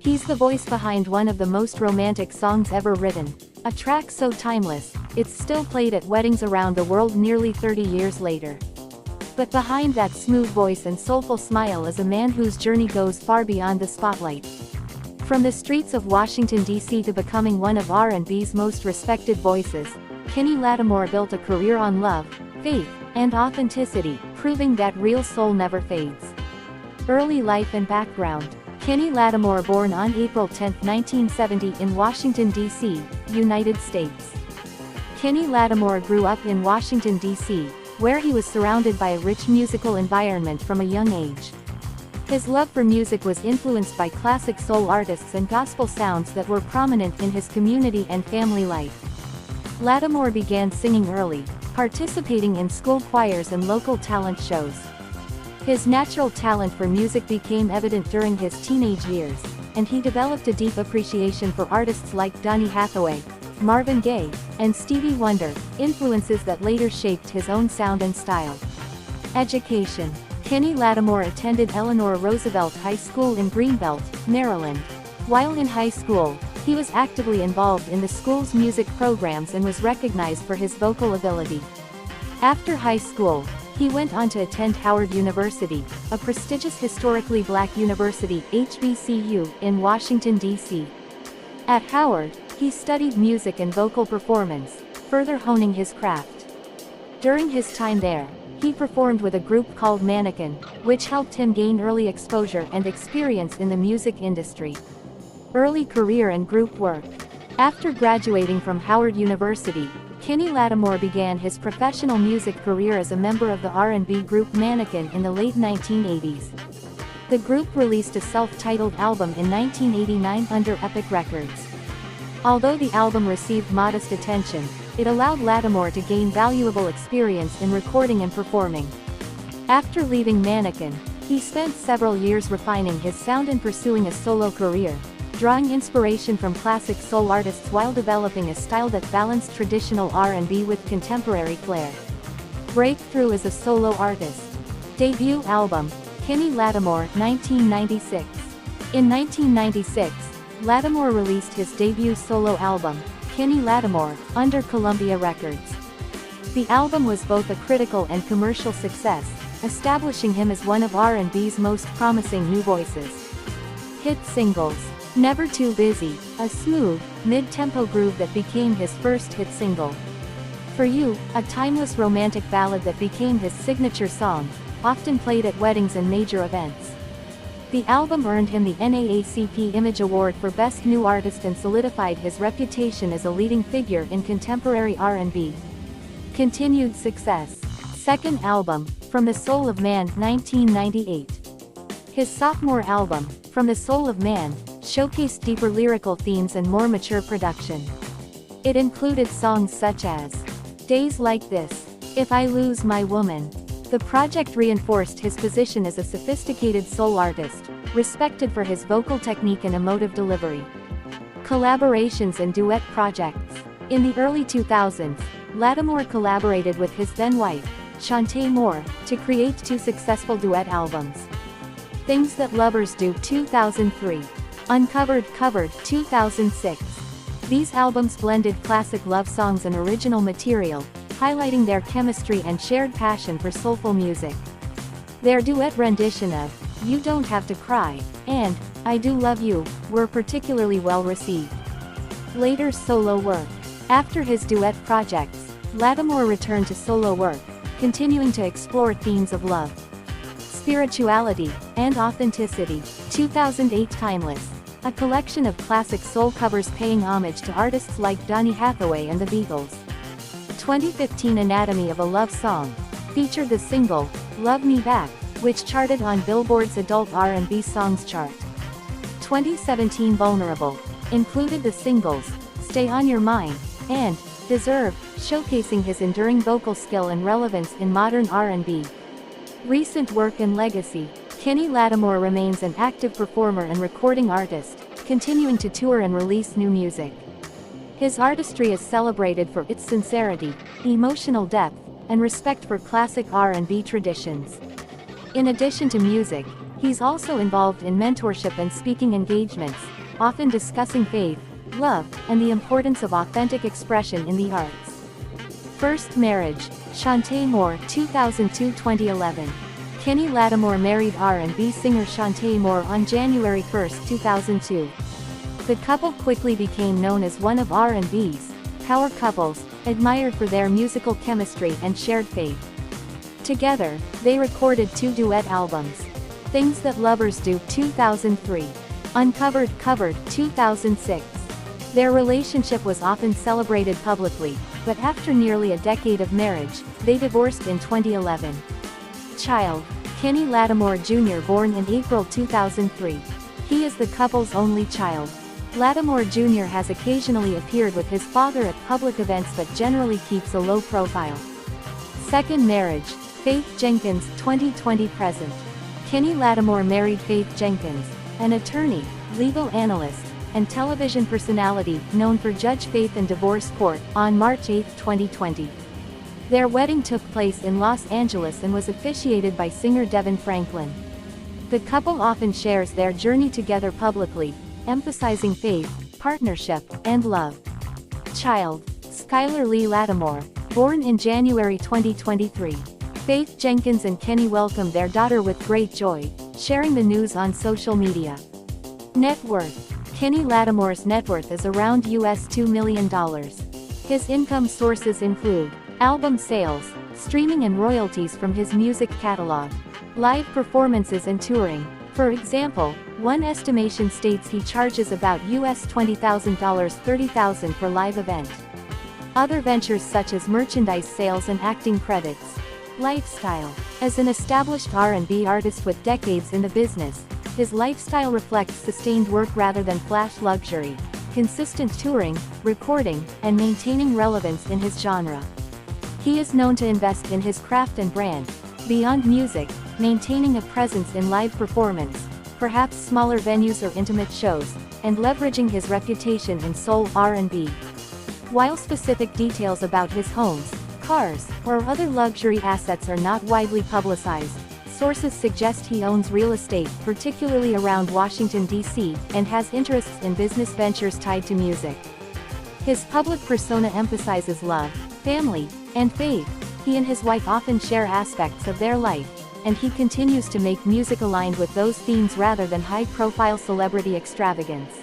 He's the voice behind one of the most romantic songs ever written. A track so timeless, it's still played at weddings around the world nearly 30 years later. But behind that smooth voice and soulful smile is a man whose journey goes far beyond the spotlight. From the streets of Washington, D.C. to becoming one of R&B's most respected voices, Kenny Lattimore built a career on love, faith, and authenticity, proving that real soul never fades. Early life and background. Kenny Lattimore, born on April 10, 1970 in Washington, D.C., United States. Kenny Lattimore grew up in Washington, D.C., where he was surrounded by a rich musical environment from a young age. His love for music was influenced by classic soul artists and gospel sounds that were prominent in his community and family life. Lattimore began singing early, participating in school choirs and local talent shows. His natural talent for music became evident during his teenage years, and he developed a deep appreciation for artists like Donny Hathaway, Marvin Gaye, and Stevie Wonder, influences that later shaped his own sound and style. Education. Kenny Lattimore attended Eleanor Roosevelt High School in Greenbelt, Maryland. While in high school, he was actively involved in the school's music programs and was recognized for his vocal ability. After high school, he went on to attend Howard University, a prestigious historically black university (HBCU) in Washington, D.C. At Howard, he studied music and vocal performance, further honing his craft. During his time there, he performed with a group called Mannequin, which helped him gain early exposure and experience in the music industry. Early career and group work. After graduating from Howard University, Kenny Lattimore began his professional music career as a member of the R&B group Mannequin in the late 1980s. The group released a self-titled album in 1989 under Epic Records. Although the album received modest attention, it allowed Lattimore to gain valuable experience in recording and performing. After leaving Mannequin, he spent several years refining his sound and pursuing a solo career, drawing inspiration from classic soul artists while developing a style that balanced traditional R&B with contemporary flair. Breakthrough as a solo artist. Debut album, Kenny Lattimore, 1996. In 1996, Lattimore released his debut solo album, Kenny Lattimore, under Columbia Records. The album was both a critical and commercial success, establishing him as one of R&B's most promising new voices. Hit singles. Never Too Busy, a smooth, mid-tempo groove that became his first hit single. For You, a timeless romantic ballad that became his signature song, often played at weddings and major events. The album earned him the NAACP Image Award for Best New Artist and solidified his reputation as a leading figure in contemporary R&B. Continued success. Second album, From the Soul of Man, 1998. His sophomore album, From the Soul of Man, showcased deeper lyrical themes and more mature production. It included songs such as Days Like This, If I Lose My Woman. The project reinforced his position as a sophisticated soul artist, respected for his vocal technique and emotive delivery. Collaborations and duet projects. In the early 2000s, Lattimore collaborated with his then-wife, Chanté Moore, to create two successful duet albums. Things That Lovers Do, 2003. Uncovered Covered, 2006. These albums blended classic love songs and original material, highlighting their chemistry and shared passion for soulful music. Their duet rendition of You Don't Have to Cry and I Do Love You were particularly well received. Later solo work. After his duet projects, Lattimore returned to solo work, continuing to explore themes of love, spirituality, and authenticity. 2008 Timeless, a collection of classic soul covers paying homage to artists like Donny Hathaway and the Beatles. 2015 Anatomy of a Love Song featured the single Love Me Back, which charted on Billboard's Adult R&B Songs chart. 2017 Vulnerable included the singles Stay on Your Mind and Deserve, showcasing his enduring vocal skill and relevance in modern R&B. Recent work and legacy. Kenny Lattimore remains an active performer and recording artist, continuing to tour and release new music. His artistry is celebrated for its sincerity, emotional depth, and respect for classic R&B traditions. In addition to music, He's also involved in mentorship and speaking engagements, often discussing faith, love, and the importance of authentic expression in the arts. First marriage, Chanté Moore, 2002-2011. Kenny Lattimore married R&B singer Chanté Moore on January 1, 2002. The couple quickly became known as one of R&B's power couples, admired for their musical chemistry and shared faith. Together, they recorded 2 duet albums. Things That Lovers Do, 2003. Uncovered Covered, 2006. Their relationship was often celebrated publicly, but after nearly a decade of marriage, they divorced in 2011. Child, Kenny Lattimore Jr. born in April 2003. He is the couple's only child. Lattimore Jr. has occasionally appeared with his father at public events but generally keeps a low profile. Second marriage, Faith Jenkins, 2020-present. Kenny Lattimore married Faith Jenkins, an attorney, legal analyst, and television personality known for Judge Faith and Divorce Court, on March 8, 2020. Their wedding took place in Los Angeles and was officiated by singer Devin Franklin. The couple often shares their journey together publicly, emphasizing faith, partnership, and love. Child, Skylar Lee Lattimore, born in January 2023. Faith Jenkins and Kenny welcomed their daughter with great joy, sharing the news on social media. Net worth. Kenny Lattimore's net worth is around $2 million. His income sources include album sales, streaming and royalties from his music catalog, live performances and touring. For example, one estimation states he charges about $20,000 $30,000 per live event. Other ventures such as merchandise sales and acting credits. Lifestyle. As an established R&B artist with decades in the business, his lifestyle reflects sustained work rather than flash luxury, consistent touring, recording, and maintaining relevance in his genre. He is known to invest in his craft and brand, beyond music, maintaining a presence in live performance, perhaps smaller venues or intimate shows, and leveraging his reputation in soul R&B. While specific details about his homes, cars, or other luxury assets are not widely publicized, sources suggest he owns real estate, particularly around Washington, D.C., and has interests in business ventures tied to music. His public persona emphasizes love, family, and faith. He and his wife often share aspects of their life, and he continues to make music aligned with those themes rather than high-profile celebrity extravagance.